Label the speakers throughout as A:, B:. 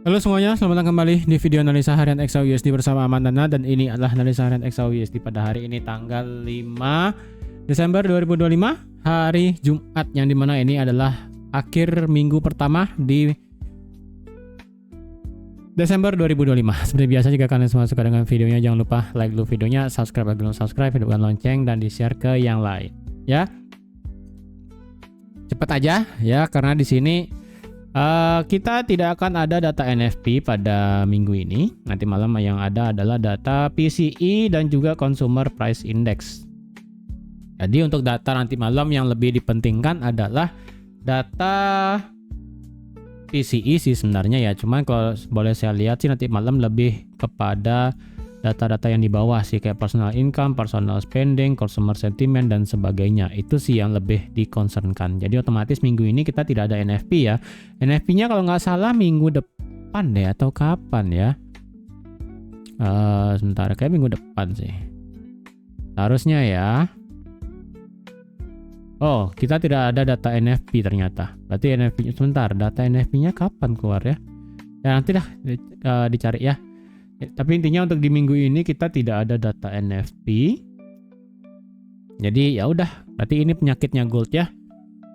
A: Halo semuanya, selamat datang kembali di video analisa harian XAUUSD bersama Aman Dana, dan ini adalah analisa harian XAUUSD pada hari ini tanggal 5 Desember 2025, hari Jumat, yang dimana ini adalah akhir minggu pertama di Desember 2025. Seperti biasa, jika kalian semua suka dengan videonya, jangan lupa like dulu videonya, subscribe bagi belum subscribe, hidupkan lonceng, dan di-share ke yang lain. Ya, cepet aja ya, karena di sini kita tidak akan ada data NFP pada minggu ini. Nanti malam yang ada adalah data PCE dan juga Consumer Price Index. Jadi untuk data nanti malam yang lebih dipentingkan adalah data PCE sih sebenarnya ya. Cuman kalau boleh saya lihat sih nanti malam lebih kepada data-data yang di bawah sih, kayak personal income, personal spending, consumer sentiment, dan sebagainya. Itu sih yang lebih dikonsenkan. Jadi otomatis minggu ini kita tidak ada NFP ya. NFP-nya kalau nggak salah minggu depan deh, atau kapan ya? Sebentar, kayak minggu depan sih. Harusnya ya. Oh, kita tidak ada data NFP ternyata. Berarti NFP-nya, sebentar, data NFP-nya kapan keluar ya? Ya nanti dah dicari ya. Tapi intinya untuk di minggu ini kita tidak ada data NFP. Jadi ya udah, berarti ini penyakitnya gold ya.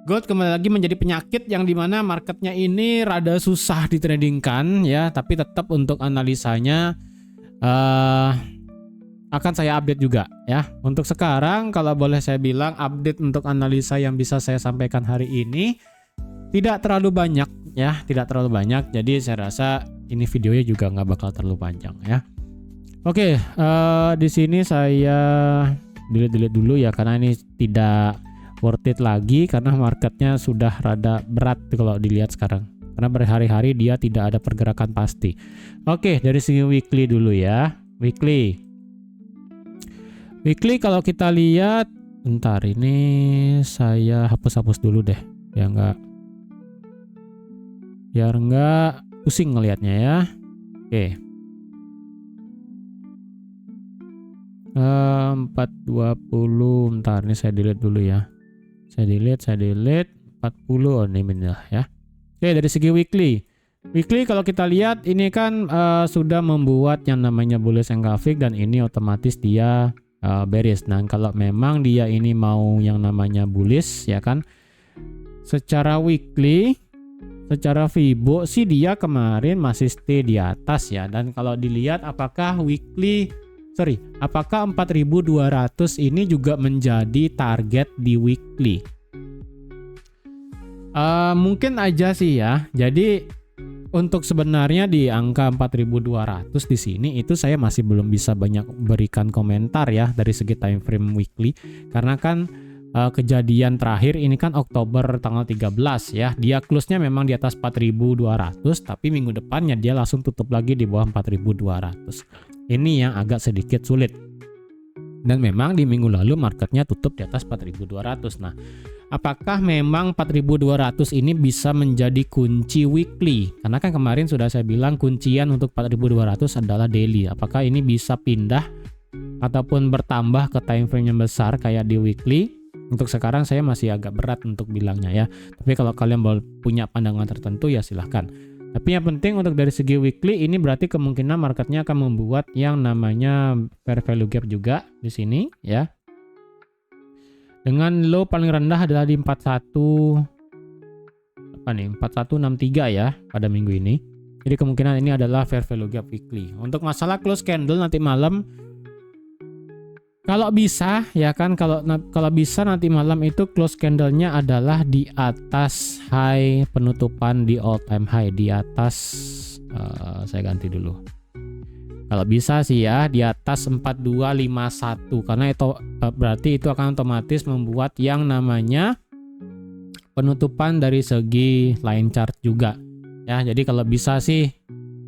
A: Gold kembali lagi menjadi penyakit yang dimana marketnya ini rada susah ditradingkan ya. Tapi tetap untuk analisanya akan saya update juga ya. Untuk sekarang kalau boleh saya bilang, update untuk analisa yang bisa saya sampaikan hari ini tidak terlalu banyak ya, tidak terlalu banyak. Jadi saya rasa ini videonya juga nggak bakal terlalu panjang ya. Oke, di sini saya delete dulu ya, karena ini tidak worth it lagi, karena marketnya sudah rada berat kalau dilihat sekarang. Karena berhari-hari dia tidak ada pergerakan pasti. Oke, dari segi weekly dulu ya. Weekly kalau kita lihat, bentar ini saya hapus dulu deh, ya biar nggak pusing ngelihatnya ya. Oke. 420, bentar ini saya delete dulu ya. Saya delete 40, oh ini benar ya. Oke, dari segi weekly kalau kita lihat ini kan sudah membuat yang namanya bullish engulfing, dan ini otomatis dia bearish. Nah, kalau memang dia ini mau yang namanya bullish ya kan, secara weekly, secara Fibo sih dia kemarin masih stay di atas ya. Dan kalau dilihat apakah 4200 ini juga menjadi target di weekly. Mungkin aja sih ya. Jadi untuk sebenarnya di angka 4200 di sini itu saya masih belum bisa banyak berikan komentar ya dari segi time frame weekly, karena kan kejadian terakhir ini kan Oktober tanggal 13 ya. Dia close-nya memang di atas 4200, tapi minggu depannya dia langsung tutup lagi di bawah 4200. Ini yang agak sedikit sulit. Dan memang di minggu lalu marketnya tutup di atas 4200. Nah, apakah memang 4200 ini bisa menjadi kunci weekly? Karena kan kemarin sudah saya bilang kuncian untuk 4200 adalah daily. Apakah ini bisa pindah ataupun bertambah ke time frame yang besar kayak di weekly? Untuk sekarang saya masih agak berat untuk bilangnya ya. Tapi kalau kalian punya pandangan tertentu ya silahkan. Tapi yang penting untuk dari segi weekly ini berarti kemungkinan marketnya akan membuat yang namanya fair value gap juga di sini ya. Dengan low paling rendah adalah di 4163 ya pada minggu ini. Jadi kemungkinan ini adalah fair value gap weekly. Untuk masalah close candle nanti malam, kalau bisa ya kan, kalau bisa nanti malam itu close candle-nya adalah di atas high penutupan di all time high, di atas saya ganti dulu. Kalau bisa sih ya di atas 4251, karena itu berarti itu akan otomatis membuat yang namanya penutupan dari segi line chart juga. Ya, jadi kalau bisa sih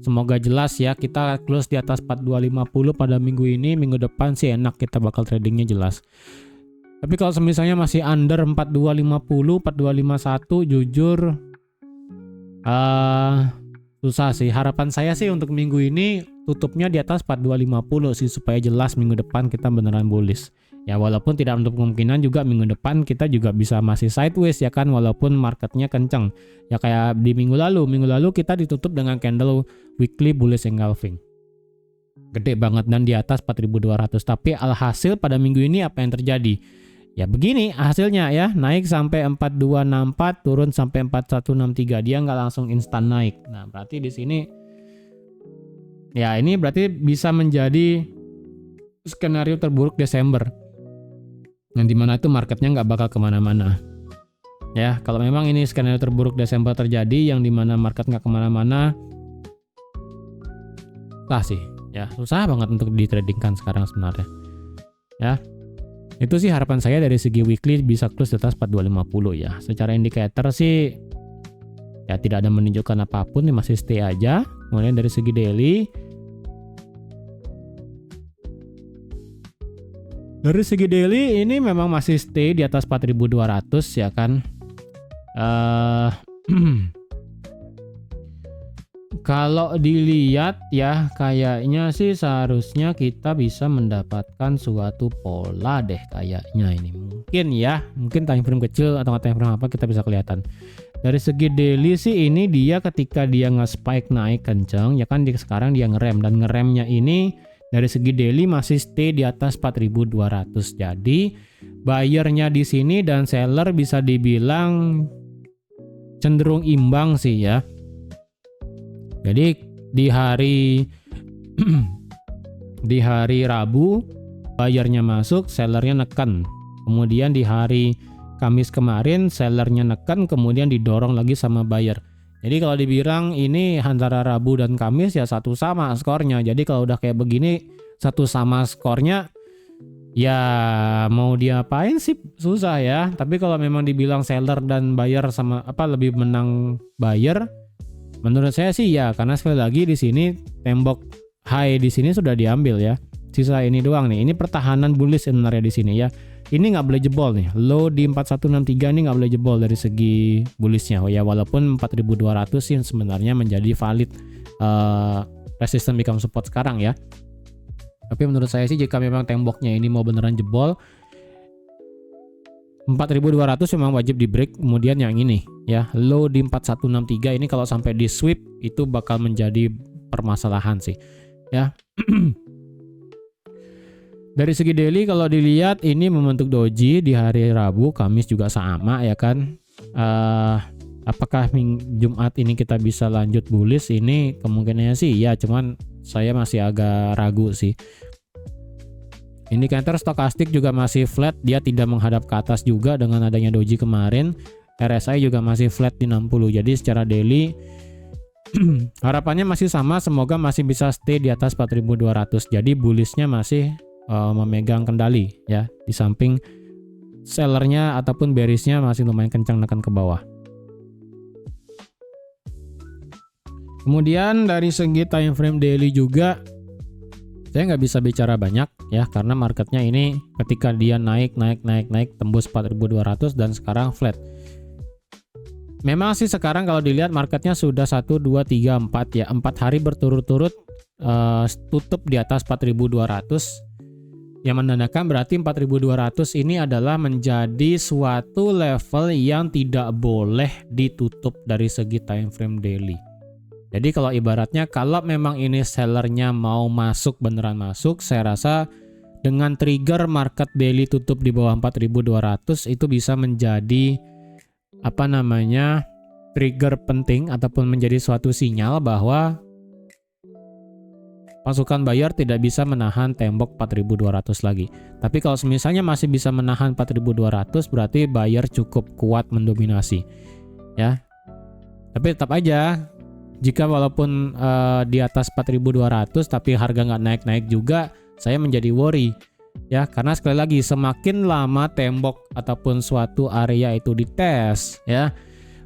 A: semoga jelas ya, kita close di atas 4250 pada minggu ini. Minggu depan sih enak, kita bakal tradingnya jelas. Tapi kalau misalnya masih under 4250, 4251, jujur susah sih. Harapan saya sih untuk minggu ini tutupnya di atas 4250 sih, supaya jelas minggu depan kita beneran bullish. Ya walaupun tidak menutup kemungkinan juga minggu depan kita juga bisa masih sideways ya kan, walaupun marketnya kenceng. Ya kayak di minggu lalu kita ditutup dengan candle weekly bullish engulfing. Gede banget dan di atas 4.200. Tapi alhasil pada minggu ini apa yang terjadi? Ya begini hasilnya ya, naik sampai 4264, turun sampai 4163. Dia nggak langsung instan naik. Nah berarti di sini ya ini berarti bisa menjadi skenario terburuk Desember, yang dimana itu marketnya nggak bakal kemana-mana. Ya kalau memang ini skenario terburuk Desember terjadi, yang dimana market nggak kemana-mana, lah sih ya susah banget untuk ditradingkan sekarang sebenarnya. Ya itu sih harapan saya dari segi weekly bisa close di atas 4250 ya. Secara indikator sih ya tidak ada menunjukkan apapun, ini masih stay aja. Kemudian dari segi daily, ini memang masih stay di atas 4200 ya kan. Kalau dilihat ya kayaknya sih seharusnya kita bisa mendapatkan suatu pola deh kayaknya ini. Mungkin time frame kecil atau time frame apa kita bisa kelihatan. Dari segi daily sih ini dia ketika dia nge-spike naik kenceng ya kan, sekarang dia ngerem, dan ngeremnya ini dari segi daily masih stay di atas 4.200. Jadi buyernya di sini dan seller bisa dibilang cenderung imbang sih ya. Jadi di hari di hari Rabu buyernya masuk, sellernya neken. Kemudian di hari Kamis kemarin sellernya neken, kemudian didorong lagi sama buyer. Jadi kalau dibilang ini antara Rabu dan Kamis ya satu sama skornya. Jadi kalau udah kayak begini satu sama skornya, ya mau diapain sih, susah ya. Tapi kalau memang dibilang seller dan buyer sama lebih menang buyer, menurut saya sih ya, karena sekali lagi di sini tembok high di sini sudah diambil ya. Sisa ini doang nih. Ini pertahanan bullish sebenarnya di sini ya. Ini nggak boleh jebol nih. Low di 4163 ini nggak boleh jebol dari segi bullishnya. Ya walaupun 4200 sih sebenarnya menjadi valid resistance become support sekarang ya. Tapi menurut saya sih jika memang temboknya ini mau beneran jebol, 4200 memang wajib di break. Kemudian yang ini ya, low di 4163 ini kalau sampai di sweep itu bakal menjadi permasalahan sih ya. Dari segi daily kalau dilihat ini membentuk doji di hari Rabu, Kamis juga sama ya kan. Apakah Jumat ini kita bisa lanjut bullish? Ini kemungkinannya sih ya, cuman saya masih agak ragu sih. Indikator stokastik juga masih flat, dia tidak menghadap ke atas juga dengan adanya doji kemarin. RSI juga masih flat di 60. Jadi secara daily harapannya masih sama, semoga masih bisa stay di atas 4200. Jadi bullishnya masih memegang kendali ya, di samping sellernya ataupun bearishnya masih lumayan kencang nekan ke bawah. Kemudian dari segi time frame daily juga saya nggak bisa bicara banyak ya, karena marketnya ini ketika dia naik tembus 4200 dan sekarang flat. Memang sih sekarang kalau dilihat marketnya sudah 1, 2, 3, 4 ya, 4 hari berturut-turut tutup di atas 4200. Yang menandakan berarti 4200 ini adalah menjadi suatu level yang tidak boleh ditutup dari segi time frame daily. Jadi kalau ibaratnya kalau memang ini sellernya mau masuk beneran masuk, saya rasa dengan trigger market daily tutup di bawah 4200 itu bisa menjadi trigger penting ataupun menjadi suatu sinyal bahwa pasukan buyer tidak bisa menahan tembok 4200 lagi. Tapi kalau misalnya masih bisa menahan 4200, berarti buyer cukup kuat mendominasi ya. Tapi tetap aja jika walaupun di atas 4200 tapi harga nggak naik-naik juga, saya menjadi worry ya, karena sekali lagi semakin lama tembok ataupun suatu area itu dites ya,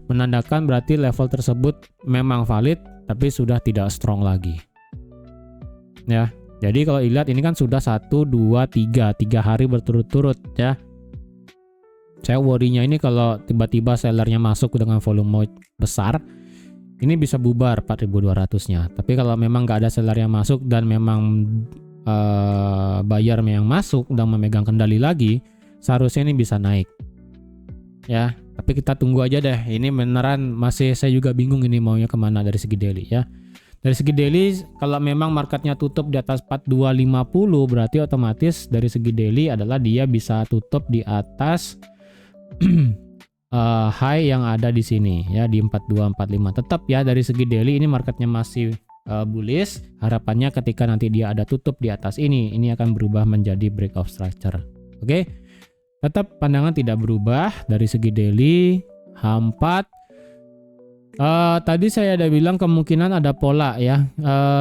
A: menandakan berarti level tersebut memang valid tapi sudah tidak strong lagi ya. Jadi kalau dilihat ini kan sudah 1, 2, 3 hari berturut-turut ya. Saya worry-nya ini kalau tiba-tiba sellernya masuk dengan volume besar, ini bisa bubar 4200-nya. Tapi kalau memang nggak ada seller yang masuk dan memang buyer yang masuk dan memegang kendali lagi, seharusnya ini bisa naik ya. Tapi kita tunggu aja deh, ini beneran masih saya juga bingung ini maunya kemana dari segi daily ya. Dari segi daily, kalau memang marketnya tutup di atas 4250, berarti otomatis dari segi daily adalah dia bisa tutup di atas high yang ada di sini ya, di 4245. Tetap ya, dari segi daily ini marketnya masih bullish. Harapannya ketika nanti dia ada tutup di atas ini akan berubah menjadi breakout structure. Oke. Tetap pandangan tidak berubah dari segi daily. H4 tadi saya ada bilang kemungkinan ada pola ya.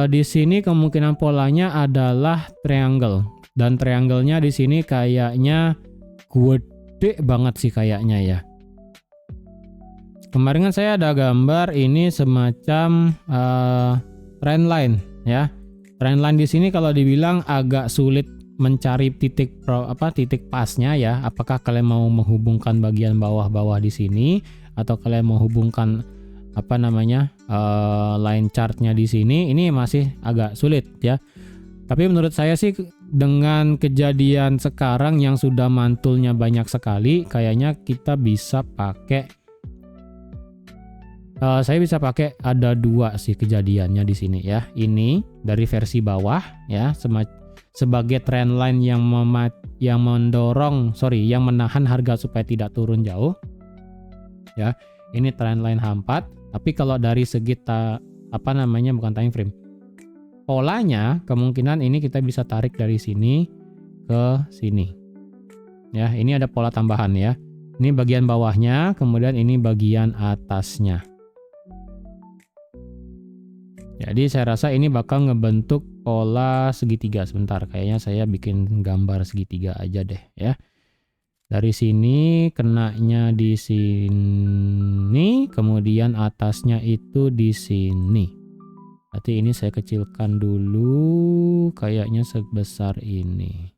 A: Di sini kemungkinan polanya adalah triangle, dan triangle-nya di sini kayaknya gede banget sih kayaknya ya. Kemarin kan saya ada gambar ini semacam trend line ya. Trend line di sini kalau dibilang agak sulit mencari titik pasnya ya. Apakah kalian mau menghubungkan bagian bawah-bawah di sini atau kalian mau hubungkan line chartnya di sini, ini masih agak sulit ya. Tapi menurut saya sih dengan kejadian sekarang yang sudah mantulnya banyak sekali, kayaknya kita bisa pakai saya bisa pakai ada dua sih kejadiannya di sini ya. Ini dari versi bawah ya, sebagai trend line yang menahan harga supaya tidak turun jauh ya. Ini trend line H4. Tapi kalau dari segi bukan time frame, polanya kemungkinan ini kita bisa tarik dari sini ke sini. Ya, ini ada pola tambahan ya. Ini bagian bawahnya, kemudian ini bagian atasnya. Jadi saya rasa ini bakal ngebentuk pola segitiga. Sebentar, kayaknya saya bikin gambar segitiga aja deh ya. Dari sini kenanya di sini, kemudian atasnya itu di sini. Berarti ini saya kecilkan dulu, kayaknya sebesar ini.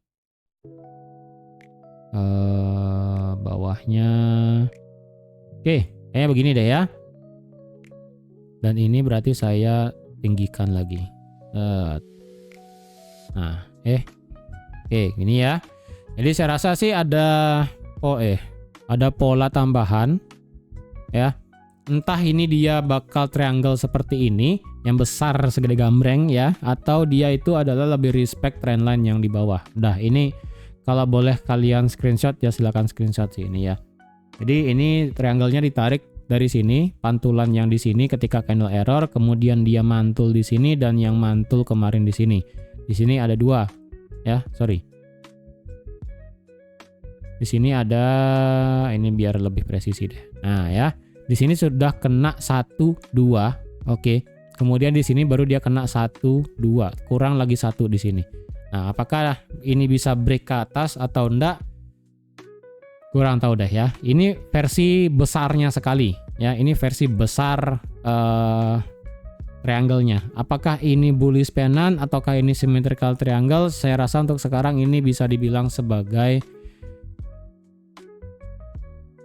A: Bawahnya, oke, kayaknya begini deh ya. Dan ini berarti saya tinggikan lagi. Nah, oke, gini ya. Jadi saya rasa sih ada pola tambahan ya. Entah ini dia bakal triangle seperti ini yang besar segede gambreng ya, atau dia itu adalah lebih respect trendline yang di bawah. Udah, ini kalau boleh kalian screenshot ya silakan screenshot sih ini ya. Jadi ini triangle-nya ditarik dari sini, pantulan yang di sini ketika candle error, kemudian dia mantul di sini dan yang mantul kemarin di sini. Di sini ada dua ya, sorry. Di sini ada, ini biar lebih presisi deh. Nah ya, di sini sudah kena 1, 2, oke. Kemudian di sini baru dia kena 1, 2, kurang lagi 1 di sini. Nah, apakah ini bisa break ke atas atau enggak? Kurang tahu deh ya. Ini versi besarnya sekali ya. Ini versi besar triangle-nya. Apakah ini bullish pennant ataukah ini symmetrical triangle? Saya rasa untuk sekarang ini bisa dibilang sebagai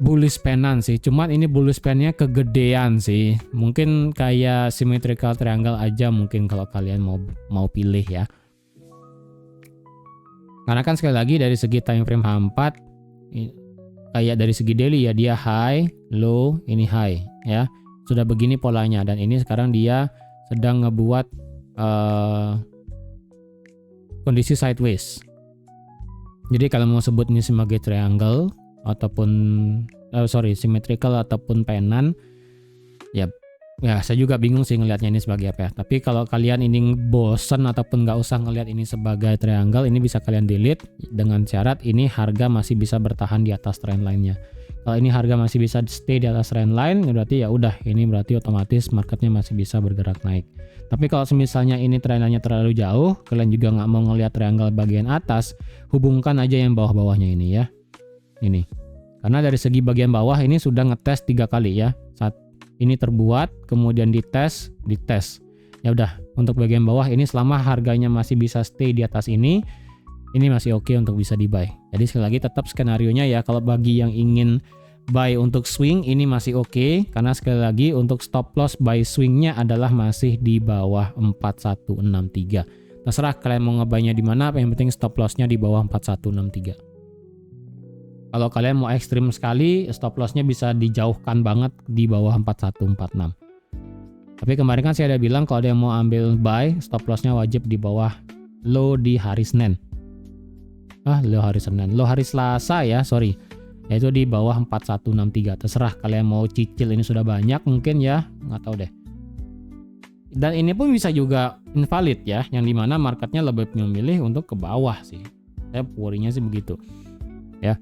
A: bullish pennant sih, cuman ini bullish pennantnya kegedean sih. Mungkin kayak symmetrical triangle aja mungkin kalau kalian mau pilih ya. Karena kan sekali lagi dari segi time frame H4 kayak dari segi daily ya, dia high, low, ini high ya. Sudah begini polanya, dan ini sekarang dia sedang ngebuat kondisi sideways. Jadi kalau mau sebut ini sebagai triangle ataupun symmetrical ataupun pennant ya saya juga bingung sih ngelihatnya ini sebagai apa ya. Tapi kalau kalian ini bosen ataupun nggak usah ngelihat ini sebagai triangle, ini bisa kalian delete dengan syarat ini harga masih bisa bertahan di atas trend line-nya. Kalau ini harga masih bisa stay di atas trend line, berarti ya udah, ini berarti otomatis marketnya masih bisa bergerak naik. Tapi kalau misalnya ini trend line-nya terlalu jauh, kalian juga nggak mau ngelihat triangle bagian atas, hubungkan aja yang bawah-bawahnya ini ya. Ini karena dari segi bagian bawah ini sudah ngetes 3 kali ya. Saat ini terbuat, kemudian dites. Ya udah, untuk bagian bawah ini selama harganya masih bisa stay di atas ini masih oke untuk bisa di buy. Jadi sekali lagi tetap skenarionya ya, kalau bagi yang ingin buy untuk swing ini masih oke, karena sekali lagi untuk stop loss buy swingnya adalah masih di bawah 4163. Terserah kalian mau ngebuynya di mana, yang penting stop lossnya di bawah 4163. Kalau kalian mau ekstrim sekali, stop lossnya bisa dijauhkan banget di bawah 4146. Tapi kemarin kan saya ada bilang kalau ada yang mau ambil buy, stop lossnya wajib di bawah low di hari Senin. Low hari Senin, low hari Selasa ya, sorry. Yaitu di bawah 4163. Terserah kalian mau cicil ini sudah banyak mungkin ya, nggak tahu deh. Dan ini pun bisa juga invalid ya, yang dimana marketnya lebih memilih untuk ke bawah sih. Saya worry-nya sih begitu. Ya.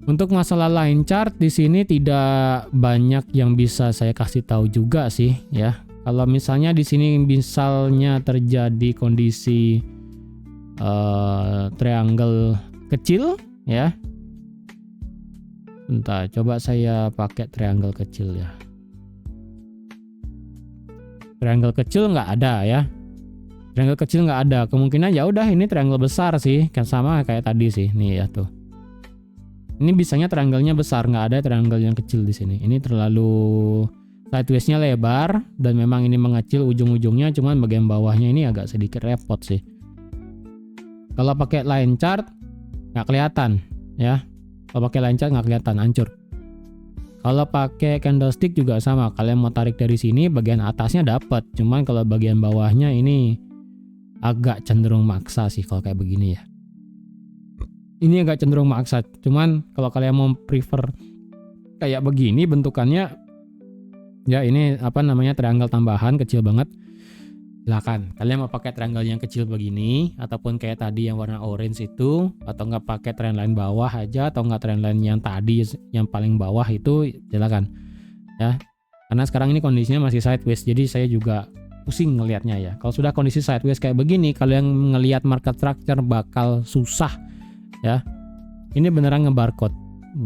A: Untuk masalah line chart di sini tidak banyak yang bisa saya kasih tahu juga sih ya. Kalau misalnya di sini misalnya terjadi kondisi triangle kecil ya. Bentar, coba saya pakai triangle kecil ya. Triangle kecil nggak ada ya. Triangle kecil nggak ada. Kemungkinan ya udah ini triangle besar sih, kan sama kayak tadi sih. Nih ya tuh. Ini bisanya triangle-nya besar, nggak ada triangle yang kecil di sini. Ini terlalu sideways-nya lebar dan memang ini mengecil ujung-ujungnya, cuman bagian bawahnya ini agak sedikit repot sih. Kalau pakai line chart nggak kelihatan ya. Kalau pakai line chart nggak kelihatan, hancur. Kalau pakai candlestick juga sama. Kalian mau tarik dari sini, bagian atasnya dapat, cuman kalau bagian bawahnya ini agak cenderung maksa sih kalau kayak begini ya. Ini agak cenderung maksa, cuman kalau kalian mau prefer kayak begini bentukannya, ya ini apa namanya triangle tambahan kecil banget, silakan. Kalian mau pakai triangle yang kecil begini, ataupun kayak tadi yang warna orange itu, atau nggak pakai trendline bawah aja, atau nggak trendline yang tadi yang paling bawah itu, silakan. Ya, karena sekarang ini kondisinya masih sideways, jadi saya juga pusing ngelihatnya ya. Kalau sudah kondisi sideways kayak begini, kalian ngelihat market structure bakal susah. Ya, ini beneran ngebarcode.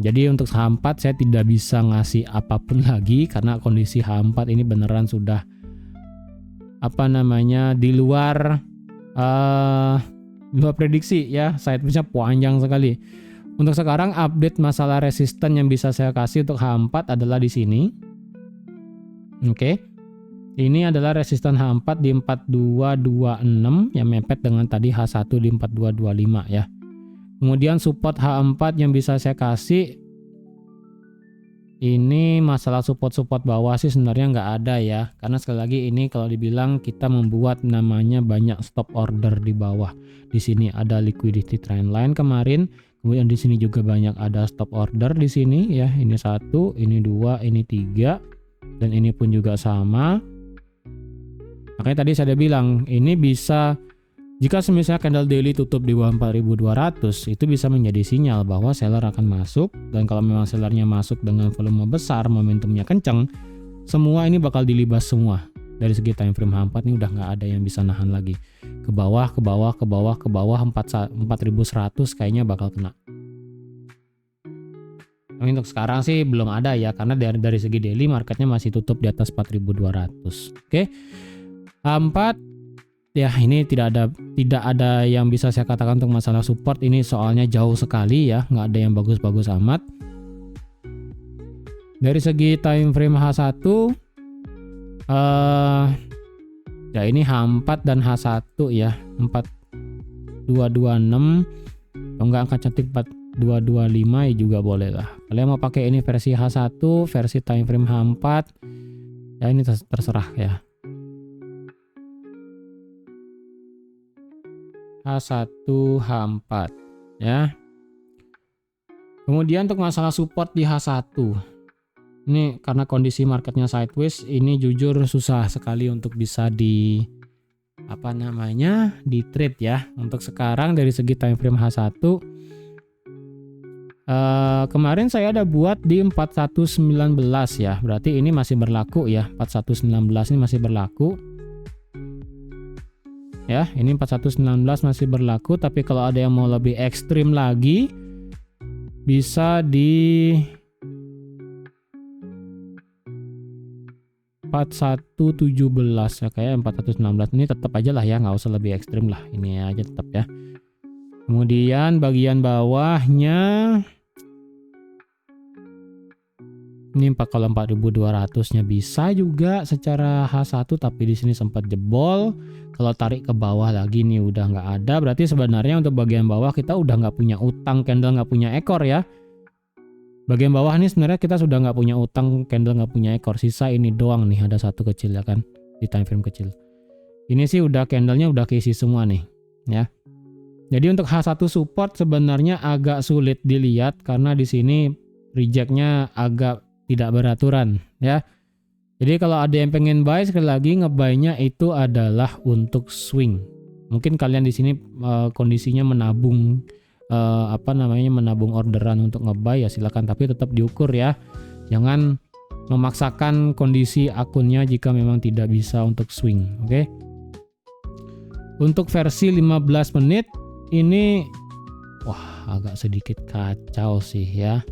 A: Jadi untuk saham 4 saya tidak bisa ngasih apapun lagi karena kondisi saham 4 ini beneran sudah apa namanya di luar prediksi ya. Sideways-nya panjang sekali. Untuk sekarang update masalah resisten yang bisa saya kasih untuk H4 adalah di sini. Oke. Ini adalah resisten H4 di 4226 yang mepet dengan tadi H1 di 4225 ya. Kemudian support H4 yang bisa saya kasih, ini masalah support bawah sih sebenarnya nggak ada ya. Karena sekali lagi ini kalau dibilang kita membuat namanya banyak stop order di bawah. Di sini ada liquidity trendline kemarin, kemudian di sini juga banyak ada stop order di sini ya. Ini 1, ini 2, ini 3, dan ini pun juga sama. Makanya tadi saya udah bilang ini bisa, jika misalnya candle daily tutup di bawah 4200, itu bisa menjadi sinyal bahwa seller akan masuk. Dan kalau memang sellernya masuk dengan volume besar, momentumnya kencang, semua ini bakal dilibas semua. Dari segi time frame H4 ini udah nggak ada yang bisa nahan lagi. Ke bawah 4100 kayaknya bakal kena. Tapi untuk sekarang sih belum ada ya, karena dari segi daily marketnya masih tutup di atas 4200. Oke. H4 ya ini tidak ada yang bisa saya katakan untuk masalah support ini, soalnya jauh sekali ya, nggak ada yang bagus-bagus amat. Dari segi time frame H1 ya ini H4 dan H1 ya, 4226 atau enggak angka cantik 4225 ya juga boleh lah. Kalian mau pakai ini versi H1, versi time frame H4 ya ini terserah ya. H1, H4 ya. Kemudian untuk masalah support di H1, ini karena kondisi marketnya sideways, ini jujur susah sekali untuk bisa di trade ya. Untuk sekarang dari segi time frame H1 kemarin saya ada buat di 4119 ya. Berarti ini masih berlaku ya. 4119 ini masih berlaku. Ya, ini 4119 masih berlaku, tapi kalau ada yang mau lebih ekstrim lagi bisa di 4117 ya, kayak 4116 ini tetap aja lah ya, nggak usah lebih ekstrim lah, ini aja tetap ya. Kemudian bagian bawahnya Ini kalau 4200-nya bisa juga secara H1, tapi di sini sempat jebol. Kalau tarik ke bawah lagi nih udah nggak ada. Berarti sebenarnya untuk bagian bawah kita udah nggak punya utang, candle nggak punya ekor ya. Bagian bawah nih sebenarnya kita sudah nggak punya utang, candle nggak punya ekor. Sisa ini doang nih, ada satu kecil ya kan di time frame kecil. Ini sih udah candlenya udah keisi semua nih ya. Jadi untuk H1 support sebenarnya agak sulit dilihat karena di sini rejectnya agak tidak beraturan ya. Jadi kalau ada yang pengen buy, sekali lagi ngebuy-nya itu adalah untuk swing. Mungkin kalian di sini kondisinya menabung menabung orderan untuk ngebuy ya silakan, tapi tetap diukur ya. Jangan memaksakan kondisi akunnya jika memang tidak bisa untuk swing, oke? Untuk versi 15 menit ini agak sedikit kacau sih ya.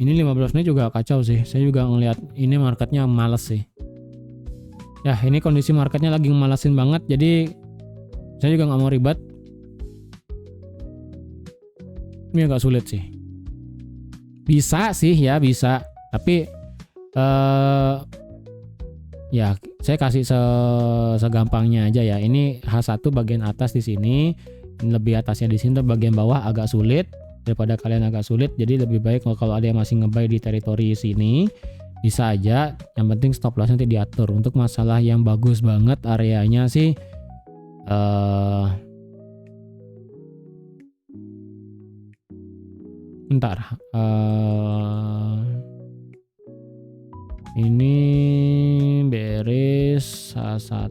A: Ini 15 menit juga kacau sih. Saya juga ngelihat ini marketnya males sih. Ya ini kondisi marketnya lagi ngemalasin banget. Jadi saya juga nggak mau ribet. Ini agak sulit sih. Bisa sih ya, bisa. Tapi ya saya kasih segampangnya aja ya. Ini H1 bagian atas di sini, lebih atasnya di sini, bagian bawah agak sulit. Daripada kalian agak sulit, jadi lebih baik kalau ada yang masih ngebuy di teritori sini bisa aja, yang penting stop loss nanti diatur. Untuk masalah yang bagus banget areanya sih ini beres H1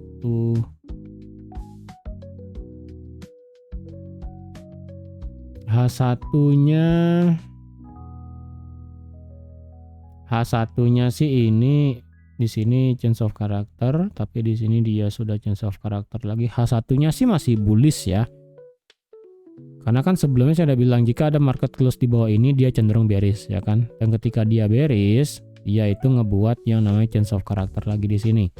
A: H1-nya sih ini di sini change of character, tapi di sini dia sudah change of character lagi. H1-nya sih masih bullish ya. Karena kan sebelumnya saya udah bilang jika ada market close di bawah ini dia cenderung bearish ya kan. Dan ketika dia bearish, dia itu ngebuat yang namanya change of character lagi di sini.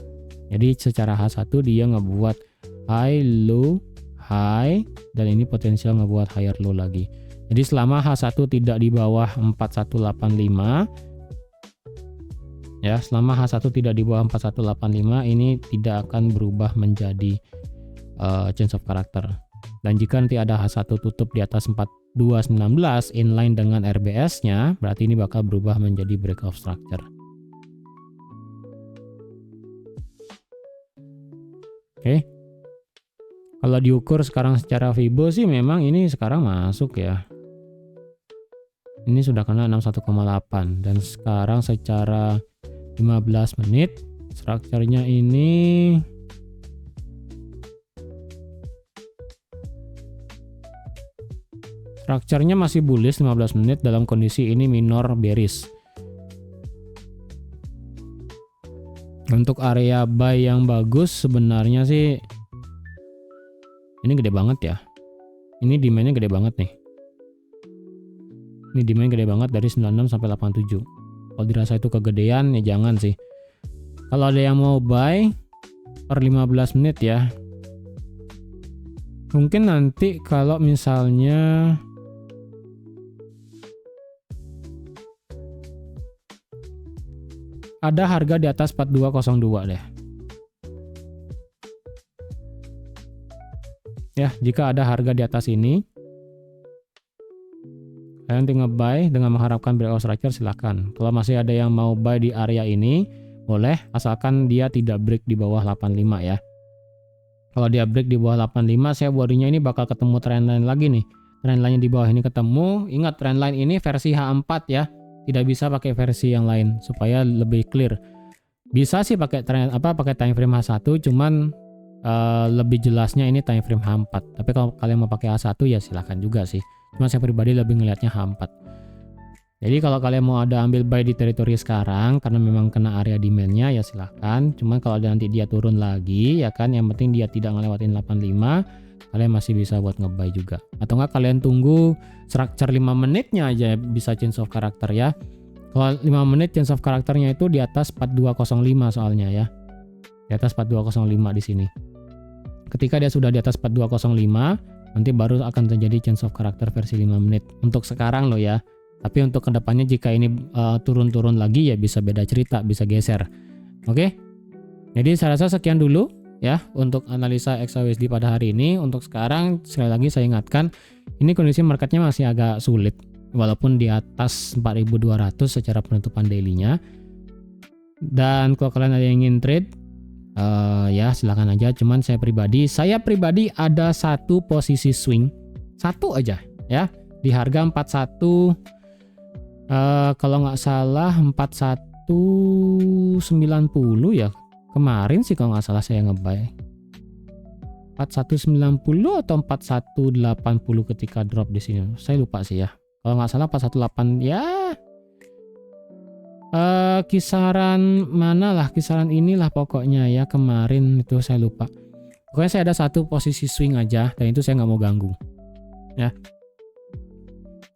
A: Jadi secara H1 dia ngebuat high low high, dan ini potensial ngebuat higher low lagi. Jadi selama H1 tidak di bawah 4185 ya, selama H1 tidak di bawah 4185 ini tidak akan berubah menjadi change of character. Dan jika nanti ada H1 tutup di atas 4219 inline dengan RBS-nya, berarti ini bakal berubah menjadi breakout structure. Oke. Kalau diukur sekarang secara Fibo sih memang ini sekarang masuk ya. Ini sudah kena 61,8 dan sekarang secara 15 menit strukturnya ini strukturnya masih bullish 15 menit dalam kondisi ini minor bearish. Untuk area buy yang bagus sebenarnya sih ini gede banget ya. Ini demandnya gede banget nih. Ini demand gede banget dari 96 sampai 87. Kalau dirasa itu kegedean ya jangan sih. Kalau ada yang mau buy per 15 menit ya. Mungkin nanti kalau misalnya ada harga di atas 4202 deh. Ya, jika ada harga di atas ini, kalian tinggal buy dengan mengharapkan breakout structure silahkan. Kalau masih ada yang mau buy di area ini, boleh, asalkan dia tidak break di bawah 85 ya. Kalau dia break di bawah 85, saya worry-nya ini bakal ketemu trendline lagi nih. Trendline di bawah ini ketemu. Ingat trendline ini versi H4 ya. Tidak bisa pakai versi yang lain supaya lebih clear. Bisa sih pakai pakai time frame H1, cuman lebih jelasnya ini time frame H4. Tapi kalau kalian mau pakai H1 ya silahkan juga sih. Cuma saya pribadi lebih ngelihatnya H4. Jadi kalau kalian mau ada ambil buy di teritori sekarang karena memang kena area demandnya ya silahkan. Cuman kalau nanti dia turun lagi ya kan, yang penting dia tidak ngelewatin 85, kalian masih bisa buat ngebuy juga. Atau enggak kalian tunggu structure 5 menitnya aja bisa change of character ya. Kalau 5 menit change of characternya itu di atas 4205 soalnya ya. Di atas 4205 di sini. Ketika dia sudah di atas 4205, nanti baru akan terjadi change of character versi 5 menit. Untuk sekarang loh ya. Tapi untuk kedepannya jika ini turun-turun lagi ya bisa beda cerita, bisa geser. Oke. Jadi saya rasa sekian dulu ya untuk analisa XAUSD pada hari ini. Untuk sekarang sekali lagi saya ingatkan, ini kondisi marketnya masih agak sulit walaupun di atas 4.200 secara penutupan daily-nya. Dan kalau kalian ada yang ingin trade, ya silakan aja. Cuman saya pribadi ada satu posisi swing, satu aja ya, di harga 41, kalau nggak salah 4190 ya. Kemarin sih kalau nggak salah saya ngebuy 4190 atau 4180 ketika drop di sini. Saya lupa sih ya. Kalau nggak salah 418 ya. Kisaran mana lah, kisaran inilah pokoknya ya, kemarin itu saya lupa. Pokoknya saya ada satu posisi swing aja dan itu saya nggak mau ganggu ya.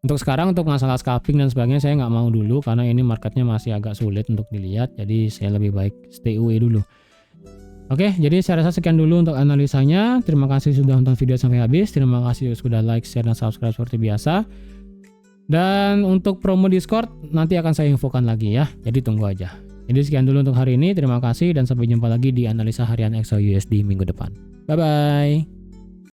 A: Untuk sekarang untuk masalah scalping dan sebagainya saya nggak mau dulu karena ini marketnya masih agak sulit untuk dilihat, jadi saya lebih baik stay away dulu. Oke, jadi saya rasa sekian dulu untuk analisanya. Terima kasih sudah nonton video sampai habis. Terima kasih sudah like, share, dan subscribe seperti biasa. Dan untuk promo Discord nanti akan saya infokan lagi ya. Jadi tunggu aja. Jadi sekian dulu untuk hari ini. Terima kasih dan sampai jumpa lagi di analisa harian XAUSD minggu depan. Bye bye.